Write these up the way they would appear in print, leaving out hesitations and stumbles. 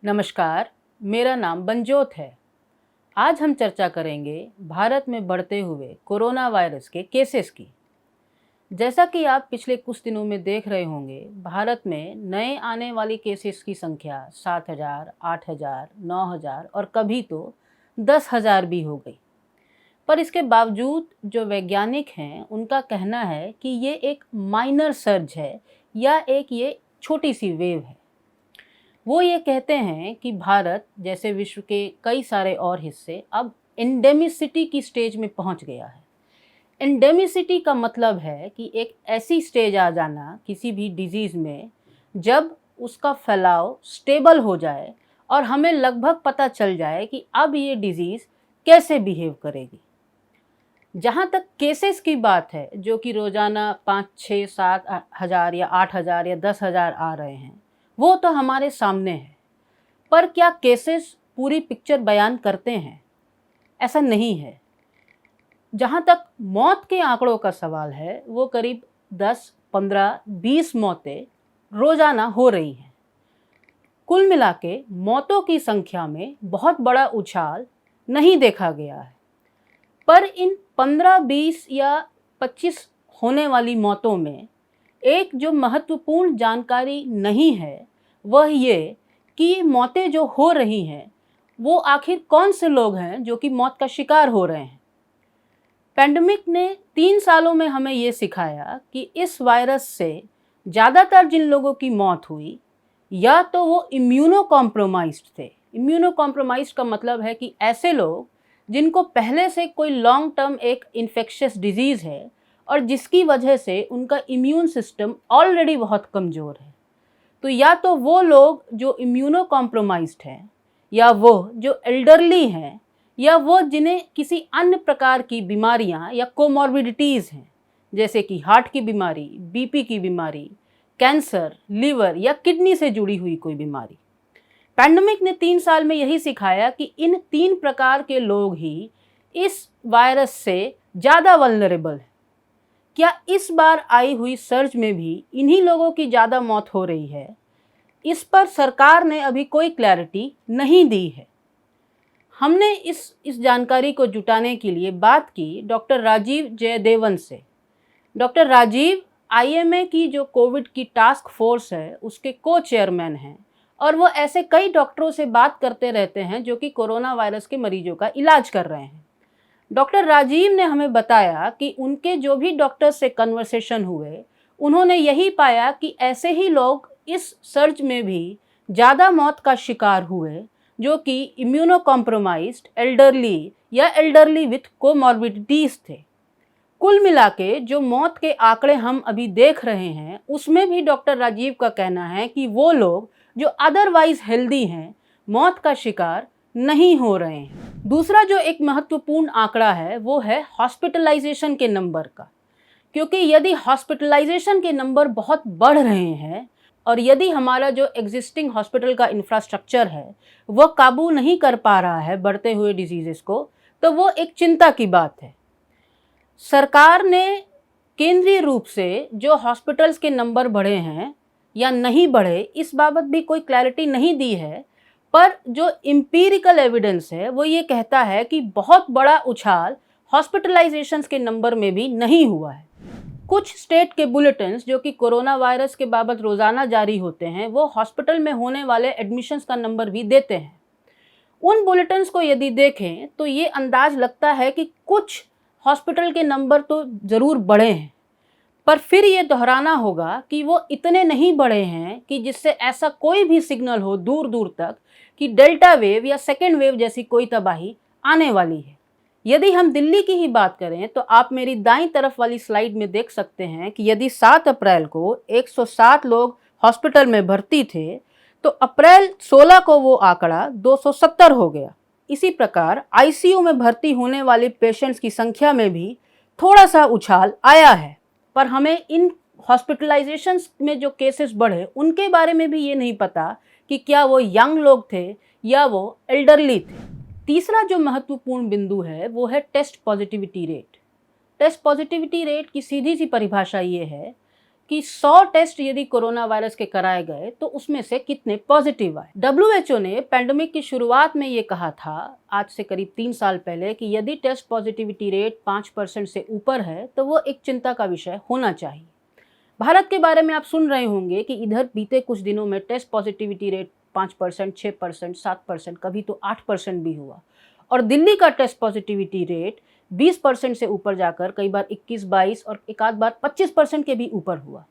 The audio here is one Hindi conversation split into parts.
नमस्कार, मेरा नाम बनजोत है। आज हम चर्चा करेंगे भारत में बढ़ते हुए कोरोना वायरस के केसेस की। जैसा कि आप पिछले कुछ दिनों में देख रहे होंगे, भारत में नए आने वाली केसेस की संख्या 7,000, 8,000, 9,000 और कभी तो 10,000 भी हो गई। पर इसके बावजूद जो वैज्ञानिक हैं, उनका कहना है कि ये एक माइनर सर्ज है या ये छोटी सी वेव है। वो ये कहते हैं कि भारत जैसे विश्व के कई सारे और हिस्से अब एंडेमिसिटी की स्टेज में पहुंच गया है। एंडेमिसिटी का मतलब है कि एक ऐसी स्टेज आ जाना किसी भी डिजीज़ में जब उसका फैलाव स्टेबल हो जाए और हमें लगभग पता चल जाए कि अब ये डिजीज़ कैसे बिहेव करेगी। जहाँ तक केसेस की बात है, जो कि रोज़ाना 5, 6, 7 हज़ार या 8,000 या 10,000 आ रहे हैं, वो तो हमारे सामने है। पर क्या केसेस पूरी पिक्चर बयान करते हैं? ऐसा नहीं है। जहाँ तक मौत के आंकड़ों का सवाल है, वो करीब 10, 15, 20 मौतें रोज़ाना हो रही हैं। कुल मिला के मौतों की संख्या में बहुत बड़ा उछाल नहीं देखा गया है। पर इन 15, 20 या 25 होने वाली मौतों में एक जो महत्वपूर्ण जानकारी नहीं है, वह ये कि ये मौतें जो हो रही हैं, वो आखिर कौन से लोग हैं जो कि मौत का शिकार हो रहे हैं। पैंडेमिक ने 3 सालों में हमें ये सिखाया कि इस वायरस से ज़्यादातर जिन लोगों की मौत हुई, या तो वो इम्यूनो कॉम्प्रोमाइज्ड थे। इम्यूनो कॉम्प्रोमाइज्ड का मतलब है कि ऐसे लोग जिनको पहले से कोई लॉन्ग टर्म एक इन्फेक्शियस डिजीज़ है और जिसकी वजह से उनका इम्यून सिस्टम ऑलरेडी बहुत कमज़ोर है। तो या तो वो लोग जो इम्यूनो कॉम्प्रोमाइज्ड हैं, या वो जो एल्डरली हैं, या वो जिन्हें किसी अन्य प्रकार की बीमारियां या कोमॉर्बिडिटीज़ हैं, जैसे कि हार्ट की बीमारी, बीपी की बीमारी, कैंसर, लिवर या किडनी से जुड़ी हुई कोई बीमारी। पैंडेमिक ने 3 साल में यही सिखाया कि इन 3 प्रकार के लोग ही इस वायरस से ज़्यादा वल्नरेबल हैं। क्या इस बार आई हुई सर्ज में भी इन्हीं लोगों की ज़्यादा मौत हो रही है? इस पर सरकार ने अभी कोई क्लैरिटी नहीं दी है। हमने इस जानकारी को जुटाने के लिए बात की डॉक्टर राजीव जयदेवन से। डॉक्टर राजीव आईएमए की जो कोविड की टास्क फोर्स है, उसके को चेयरमैन हैं, और वो ऐसे कई डॉक्टरों से बात करते रहते हैं जो कि कोरोना वायरस के मरीजों का इलाज कर रहे हैं। डॉक्टर राजीव ने हमें बताया कि उनके जो भी डॉक्टर से कन्वर्सेशन हुए, उन्होंने यही पाया कि ऐसे ही लोग इस सर्ज में भी ज़्यादा मौत का शिकार हुए जो कि इम्यूनो कॉम्प्रोमाइज्ड, एल्डरली या एल्डरली विथ कोमॉर्बिडिटीज़ थे। कुल मिला के जो मौत के आंकड़े हम अभी देख रहे हैं, उसमें भी डॉक्टर राजीव का कहना है कि वो लोग जो अदरवाइज हेल्दी हैं, मौत का शिकार नहीं हो रहे हैं। दूसरा जो एक महत्वपूर्ण आंकड़ा है, वो है हॉस्पिटलाइजेशन के नंबर का। क्योंकि यदि हॉस्पिटलाइजेशन के नंबर बहुत बढ़ रहे हैं और यदि हमारा जो एग्जिस्टिंग हॉस्पिटल का इंफ्रास्ट्रक्चर है, वह काबू नहीं कर पा रहा है बढ़ते हुए डिजीज़ेस को, तो वो एक चिंता की बात है। सरकार ने केंद्रीय रूप से जो हॉस्पिटल्स के नंबर बढ़े हैं या नहीं बढ़े, इस बाबत भी कोई क्लैरिटी नहीं दी है। पर जो एम्पिरिकल एविडेंस है, वो ये कहता है कि बहुत बड़ा उछाल हॉस्पिटलाइजेशंस के नंबर में भी नहीं हुआ है। कुछ स्टेट के बुलेटिन्स जो कि कोरोना वायरस के बाबत रोज़ाना जारी होते हैं, वो हॉस्पिटल में होने वाले एडमिशन्स का नंबर भी देते हैं। उन बुलेटिन्स को यदि देखें तो ये अंदाज लगता है कि कुछ हॉस्पिटल के नंबर तो ज़रूर बढ़े हैं, पर फिर ये दोहराना होगा कि वो इतने नहीं बढ़े हैं कि जिससे ऐसा कोई भी सिग्नल हो दूर दूर तक कि डेल्टा वेव या सेकेंड वेव जैसी कोई तबाही आने वाली है। यदि हम दिल्ली की ही बात करें तो आप मेरी दाईं तरफ वाली स्लाइड में देख सकते हैं कि यदि 7 अप्रैल को 107 लोग हॉस्पिटल में भर्ती थे, तो अप्रैल 16 को वो आंकड़ा 270 हो गया। इसी प्रकार आईसीयू में भर्ती होने वाले पेशेंट्स की संख्या में भी थोड़ा सा उछाल आया है। पर हमें इन हॉस्पिटलाइजेशंस में जो केसेस बढ़े, उनके बारे में भी ये नहीं पता कि क्या वो यंग लोग थे या वो एल्डरली थे। तीसरा जो महत्वपूर्ण बिंदु है, वो है test positivity rate. Test positivity rate की सीधी सी परिभाषा ये है कि 100 टेस्ट यदि कोरोना वायरस के कराए गए तो उसमें से कितने पॉजिटिव आए। WHO ने पैंडेमिक की शुरुआत में ये कहा था, आज से करीब 3 साल पहले, कि यदि टेस्ट पॉजिटिविटी रेट 5% से ऊपर है तो वो एक चिंता का विषय होना चाहिए। भारत के बारे में आप सुन रहे होंगे कि इधर बीते कुछ दिनों में टेस्ट पॉजिटिविटी रेट 5%, 6%, 7%, कभी तो 8% भी हुआ। और दिल्ली का टेस्ट पॉजिटिविटी रेट 20% से ऊपर जाकर कई बार 21, 22 और एक आध बार 25% के भी ऊपर हुआ।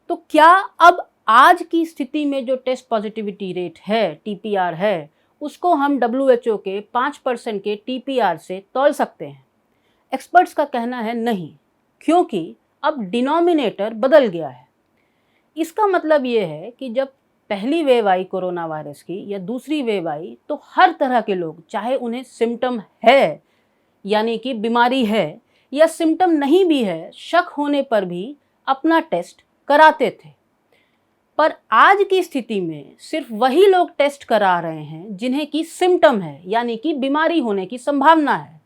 तो क्या अब आज की स्थिति में जो टेस्ट पॉजिटिविटी रेट है, TPR है, उसको हम WHO के 5% के TPR से तौल सकते हैं? एक्सपर्ट्स का कहना है नहीं, क्योंकि अब डिनोमिनेटर बदल गया है। इसका मतलब ये है कि जब पहली वेव आई कोरोना वायरस की या दूसरी वेव आई तो हर तरह के लोग, चाहे उन्हें सिम्टम है यानी कि बीमारी है या सिम्टम नहीं भी है, शक होने पर भी अपना टेस्ट कराते थे। पर आज की स्थिति में सिर्फ वही लोग टेस्ट करा रहे हैं जिन्हें की सिम्टम है यानी कि बीमारी होने की संभावना है।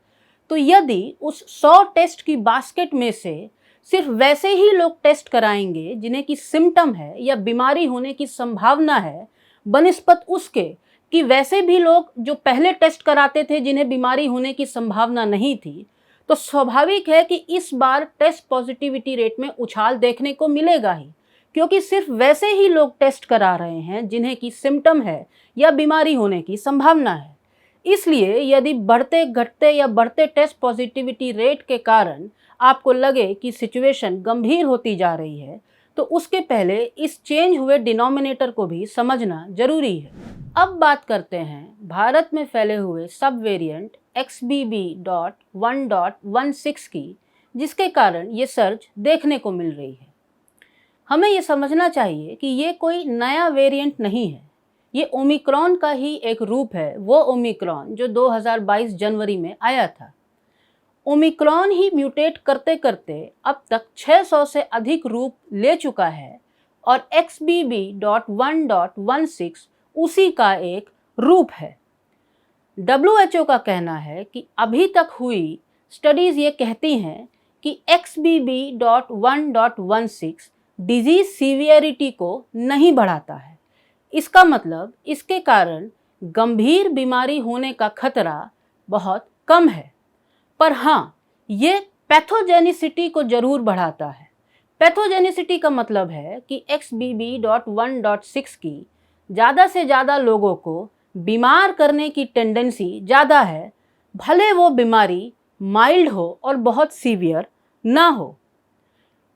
तो यदि उस 100 टेस्ट की बास्केट में से सिर्फ वैसे ही लोग टेस्ट कराएंगे जिन्हें की सिम्टम है या बीमारी होने की संभावना है, बनिस्बत उसके कि वैसे भी लोग जो पहले टेस्ट कराते थे जिन्हें बीमारी होने की संभावना नहीं थी, तो स्वाभाविक है कि इस बार टेस्ट पॉजिटिविटी रेट में उछाल देखने को मिलेगा ही, क्योंकि सिर्फ वैसे ही लोग टेस्ट करा रहे हैं जिन्हें की सिम्टम है या बीमारी होने की संभावना है। इसलिए यदि बढ़ते घटते या बढ़ते टेस्ट पॉजिटिविटी रेट के कारण आपको लगे कि सिचुएशन गंभीर होती जा रही है, तो उसके पहले इस चेंज हुए डिनोमिनेटर को भी समझना जरूरी है। अब बात करते हैं भारत में फैले हुए सब वेरिएंट XBB.1.16 की, जिसके कारण ये सर्ज देखने को मिल रही है। हमें ये समझना चाहिए कि ये कोई नया वेरिएंट नहीं है, ये ओमिक्रॉन का ही एक रूप है, वो ओमिक्रॉन जो 2022 जनवरी में आया था। ओमिक्रॉन ही म्यूटेट करते करते अब तक 600 से अधिक रूप ले चुका है और XBB.1.16 उसी का एक रूप है। WHO का कहना है कि अभी तक हुई स्टडीज ये कहती हैं कि XBB.1.16 डिजीज सीवियरिटी को नहीं बढ़ाता है। इसका मतलब इसके कारण गंभीर बीमारी होने का खतरा बहुत कम है। पर हाँ, ये पैथोजेनिसिटी को जरूर बढ़ाता है। पैथोजेनिसिटी का मतलब है कि XBB.1.6 की ज़्यादा से ज़्यादा लोगों को बीमार करने की टेंडेंसी ज़्यादा है, भले वो बीमारी माइल्ड हो और बहुत सीवियर ना हो।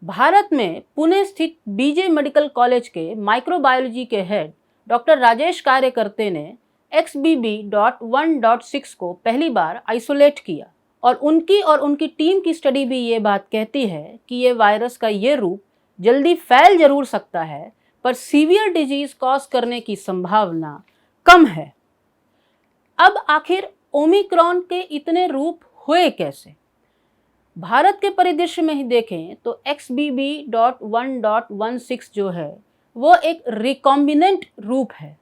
भारत में पुणे स्थित BJ मेडिकल कॉलेज के माइक्रोबायोलॉजी के हेड डॉक्टर राजेश कार्यकर्ते ने XBB.1.6 को पहली बार आइसोलेट किया और उनकी टीम की स्टडी भी ये बात कहती है कि ये वायरस का ये रूप जल्दी फैल जरूर सकता है, पर सीवियर डिजीज कॉज करने की संभावना कम है। अब आखिर ओमिक्रॉन के इतने रूप हुए कैसे? भारत के परिदृश्य में ही देखें तो XBB.1.16 जो है वो एक रिकॉम्बिनेंट रूप है।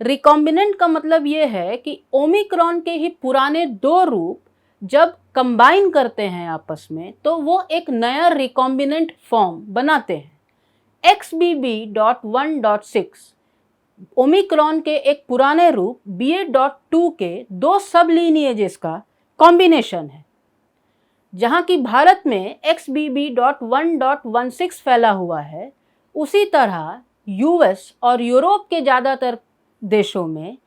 रिकॉम्बिनेंट का मतलब ये है कि ओमिक्रॉन के ही पुराने 2 रूप जब कंबाइन करते हैं आपस में तो वो एक नया रिकॉम्बिनेंट फॉर्म बनाते हैं। XBB.1.6 ओमिक्रॉन के एक पुराने रूप BA.2 के 2 सब लीनिएजेस का कॉम्बिनेशन है। जहाँ की भारत में XBB.1.16 फैला हुआ है, उसी तरह US और यूरोप के ज़्यादातर देशों में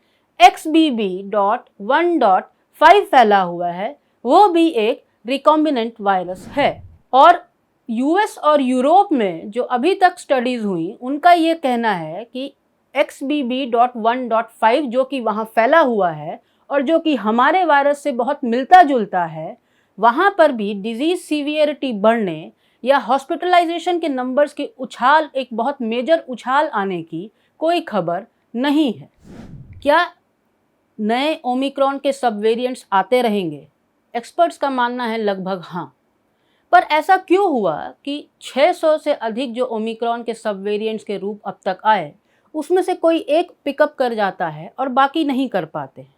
XBB.1.5 फैला हुआ है, वो भी एक रिकॉम्बिनेंट वायरस है। और US और यूरोप में जो अभी तक स्टडीज़ हुई, उनका ये कहना है कि XBB.1.5 जो कि वहाँ फैला हुआ है और जो कि हमारे वायरस से बहुत मिलता जुलता है, वहाँ पर भी डिजीज़ सीवियरिटी बढ़ने या हॉस्पिटलाइजेशन के नंबर्स के उछाल, एक बहुत मेजर उछाल आने की कोई खबर नहीं है। क्या नए ओमिक्रॉन के सब वेरिएंट्स आते रहेंगे? एक्सपर्ट्स का मानना है लगभग हाँ। पर ऐसा क्यों हुआ कि 600 से अधिक जो ओमिक्रॉन के सब वेरिएंट्स के रूप अब तक आए, उसमें से कोई एक पिकअप कर जाता है और बाकी नहीं कर पाते हैं?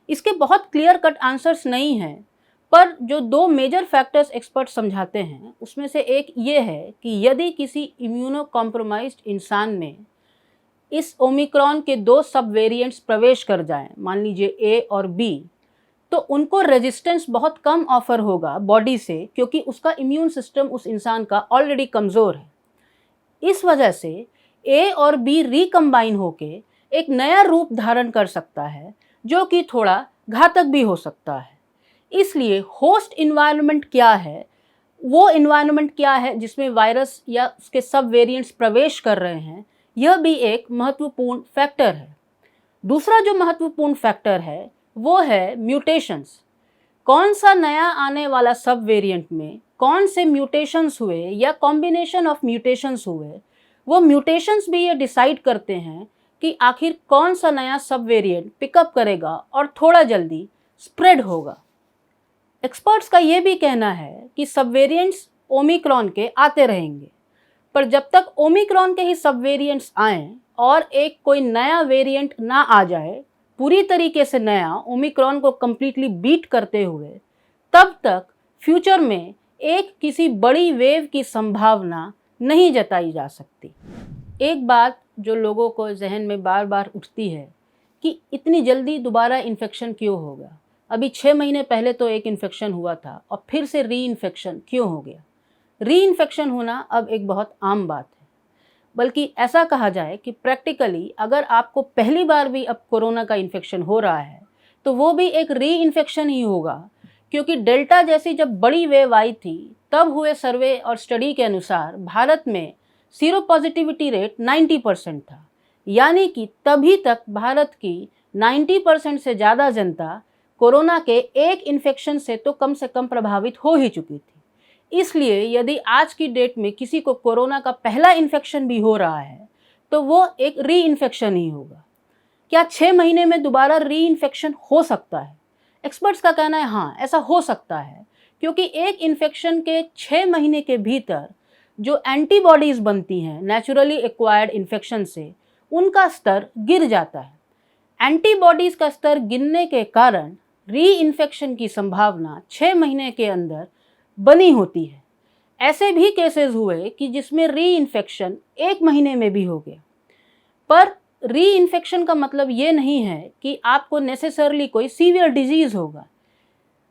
इसके बहुत क्लियर कट आंसर्स नहीं हैं, पर जो दो मेजर फैक्टर्स एक्सपर्ट समझाते हैं उसमें से एक ये है कि यदि किसी इम्यूनो कॉम्प्रोमाइज्ड इंसान में इस ओमिक्रॉन के दो सब वेरिएंट्स प्रवेश कर जाएं, मान लीजिए ए और बी, तो उनको रेजिस्टेंस बहुत कम ऑफर होगा बॉडी से, क्योंकि उसका इम्यून सिस्टम उस इंसान का ऑलरेडी कमज़ोर है। इस वजह से ए और बी रिकम्बाइन होके एक नया रूप धारण कर सकता है जो कि थोड़ा घातक भी हो सकता है। इसलिए होस्ट इन्वायरमेंट क्या है, वो इन्वायरमेंट क्या है जिसमें वायरस या उसके सब वेरिएंट्स प्रवेश कर रहे हैं, यह भी एक महत्वपूर्ण फैक्टर है। दूसरा जो महत्वपूर्ण फैक्टर है वो है म्यूटेशंस। कौन सा नया आने वाला सब वेरिएंट में कौन से म्यूटेशंस हुए या कॉम्बिनेशन ऑफ म्यूटेशंस हुए, वो म्यूटेशंस भी ये डिसाइड करते हैं कि आखिर कौन सा नया सब वेरिएंट पिकअप करेगा और थोड़ा जल्दी स्प्रेड होगा। एक्सपर्ट्स का ये भी कहना है कि सब वेरिएंट्स ओमिक्रॉन के आते रहेंगे, पर जब तक ओमिक्रॉन के ही सब वेरिएंट्स आएँ और एक कोई नया वेरिएंट ना आ जाए, पूरी तरीके से नया ओमिक्रॉन को कम्प्लीटली बीट करते हुए, तब तक फ्यूचर में एक किसी बड़ी वेव की संभावना नहीं जताई जा सकती। एक बात जो लोगों को जहन में बार बार उठती है कि इतनी जल्दी दोबारा इन्फेक्शन क्यों होगा, अभी 6 महीने पहले तो एक इन्फेक्शन हुआ था और फिर से री इन्फेक्शन क्यों हो गया। री इन्फेक्शन होना अब एक बहुत आम बात है, बल्कि ऐसा कहा जाए कि प्रैक्टिकली अगर आपको पहली बार भी अब कोरोना का इन्फेक्शन हो रहा है तो वो भी एक री इन्फेक्शन ही होगा, क्योंकि डेल्टा जैसी जब बड़ी वेव आई थी तब हुए सर्वे और स्टडी के अनुसार भारत में सीरो पॉजिटिविटी रेट 90% था, यानी कि तभी तक भारत की 90% से ज़्यादा जनता कोरोना के एक इन्फेक्शन से तो कम से कम प्रभावित हो ही चुकी थी। इसलिए यदि आज की डेट में किसी को कोरोना का पहला इन्फेक्शन भी हो रहा है तो वो एक री इन्फेक्शन ही होगा। क्या 6 महीने में दोबारा री इन्फेक्शन हो सकता है? एक्सपर्ट्स का कहना है हाँ, ऐसा हो सकता है, क्योंकि एक इन्फेक्शन के 6 महीने के भीतर जो एंटीबॉडीज़ बनती हैं नेचुरली एक्वायर्ड इन्फेक्शन से, उनका स्तर गिर जाता है। एंटीबॉडीज़ का स्तर गिरने के कारण री इन्फेक्शन की संभावना 6 महीने के अंदर बनी होती है। ऐसे भी केसेस हुए कि जिसमें री इन्फेक्शन 1 महीने में भी हो गया। पर री इन्फेक्शन का मतलब ये नहीं है कि आपको नेसेसरली कोई सीवियर डिजीज़ होगा,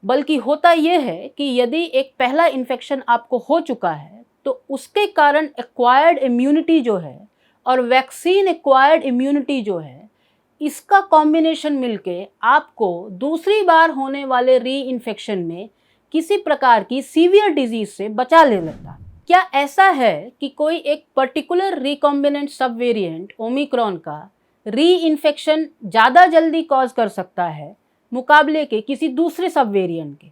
बल्कि होता ये है कि यदि एक पहला इन्फेक्शन आपको हो चुका है तो उसके कारण एक्वायर्ड इम्यूनिटी जो है और वैक्सीन एक्वायर्ड इम्यूनिटी जो है, इसका कॉम्बिनेशन मिलके आपको दूसरी बार होने वाले री इन्फेक्शन में किसी प्रकार की सीवियर डिजीज से बचा ले लेता। क्या ऐसा है कि कोई एक पर्टिकुलर रिकॉम्बिनेंट सब वेरिएंट ओमिक्रॉन का री इन्फेक्शन ज़्यादा जल्दी कॉज कर सकता है मुकाबले के किसी दूसरे सब वेरिएंट के?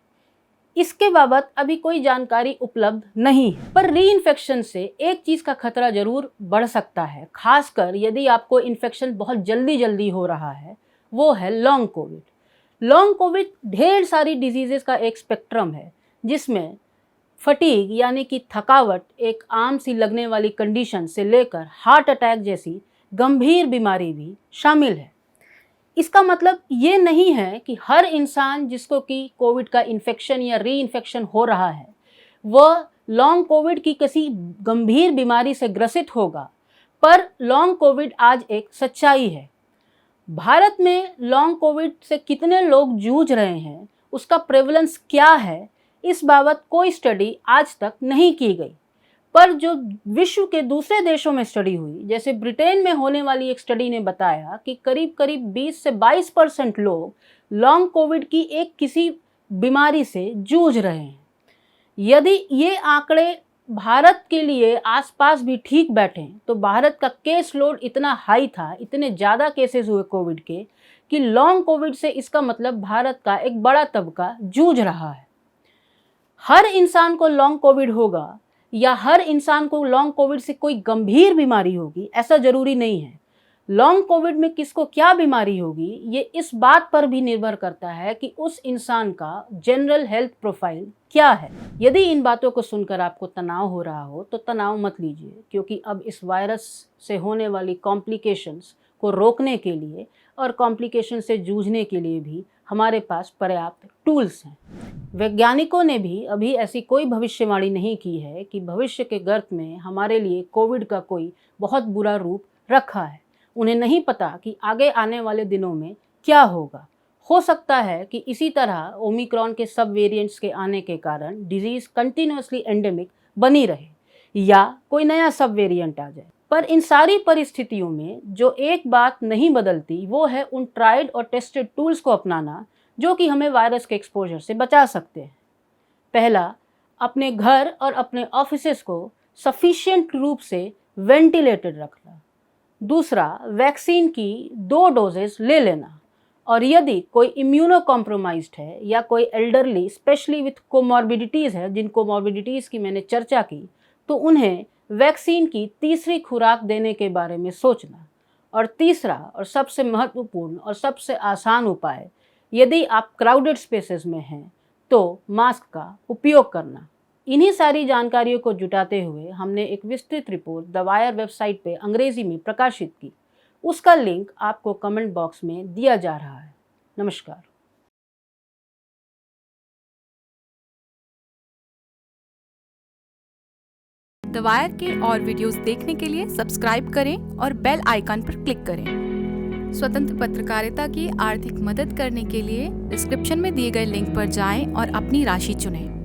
इसके बाबत अभी कोई जानकारी उपलब्ध नहीं है, पर री इन्फेक्शन से एक चीज़ का खतरा जरूर बढ़ सकता है, खासकर यदि आपको इन्फेक्शन बहुत जल्दी हो रहा है, वो है लॉन्ग कोविड। लॉन्ग कोविड ढेर सारी डिजीज़ेस का एक स्पेक्ट्रम है, जिसमें फटीग यानी कि थकावट एक आम सी लगने वाली कंडीशन से लेकर हार्ट अटैक जैसी गंभीर बीमारी भी शामिल है। इसका मतलब ये नहीं है कि हर इंसान जिसको कि कोविड का इन्फेक्शन या री इन्फेक्शन हो रहा है वह लॉन्ग कोविड की किसी गंभीर बीमारी से ग्रसित होगा, पर लॉन्ग कोविड आज एक सच्चाई है। भारत में लॉन्ग कोविड से कितने लोग जूझ रहे हैं, उसका प्रेवलेंस क्या है, इस बाबत कोई स्टडी आज तक नहीं की गई। पर जो विश्व के दूसरे देशों में स्टडी हुई, जैसे ब्रिटेन में होने वाली एक स्टडी ने बताया कि करीब 20 से 22% लोग लॉन्ग कोविड की एक किसी बीमारी से जूझ रहे हैं। यदि ये आंकड़े भारत के लिए आसपास भी ठीक बैठें तो भारत का केस लोड इतना हाई था, इतने ज़्यादा केसेस हुए कोविड के, कि लॉन्ग कोविड से इसका मतलब भारत का एक बड़ा तबका जूझ रहा है। हर इंसान को लॉन्ग कोविड होगा या हर इंसान को लॉन्ग कोविड से कोई गंभीर बीमारी होगी, ऐसा ज़रूरी नहीं है। लॉन्ग कोविड में किसको क्या बीमारी होगी ये इस बात पर भी निर्भर करता है कि उस इंसान का जनरल हेल्थ प्रोफाइल क्या है। यदि इन बातों को सुनकर आपको तनाव हो रहा हो तो तनाव मत लीजिए, क्योंकि अब इस वायरस से होने वाली कॉम्प्लिकेशंस को रोकने के लिए और कॉम्प्लिकेशन से जूझने के लिए भी हमारे पास पर्याप्त टूल्स हैं। वैज्ञानिकों ने भी अभी ऐसी कोई भविष्यवाणी नहीं की है कि भविष्य के गर्त में हमारे लिए कोविड का कोई बहुत बुरा रूप रखा है। उन्हें नहीं पता कि आगे आने वाले दिनों में क्या होगा। हो सकता है कि इसी तरह ओमिक्रॉन के सब वेरिएंट्स के आने के कारण डिजीज कंटिन्यूअसली एंडेमिक बनी रहे या कोई नया सब वेरिएंट आ जाए। पर इन सारी परिस्थितियों में जो एक बात नहीं बदलती वो है उन ट्राइड और टेस्टेड टूल्स को अपनाना जो कि हमें वायरस के एक्सपोजर से बचा सकते हैं। पहला, अपने घर और अपने ऑफिसेस को सफिशिएंट रूप से वेंटिलेटेड रखना। दूसरा, वैक्सीन की 2 डोजेस ले लेना। और यदि कोई इम्यूनो कॉम्प्रोमाइज्ड है या कोई एल्डरली स्पेशली विथ कोमॉर्बिडिटीज़ है, जिन कोमॉर्बिडिटीज़ की मैंने चर्चा की, तो उन्हें वैक्सीन की तीसरी खुराक देने के बारे में सोचना। और तीसरा और सबसे महत्वपूर्ण और सबसे आसान उपाय, यदि आप क्राउडेड स्पेसेस में हैं तो मास्क का उपयोग करना। इन्हीं सारी जानकारियों को जुटाते हुए हमने एक विस्तृत रिपोर्ट द वायर वेबसाइट पे अंग्रेजी में प्रकाशित की। उसका लिंक आपको कमेंट बॉक्स में दिया जा रहा है। नमस्कार। द वायर के और वीडियोस देखने के लिए सब्सक्राइब करें और बेल आइकन पर क्लिक करें। स्वतंत्र पत्रकारिता की आर्थिक मदद करने के लिए डिस्क्रिप्शन में दिए गए लिंक पर जाएं और अपनी राशि चुनें।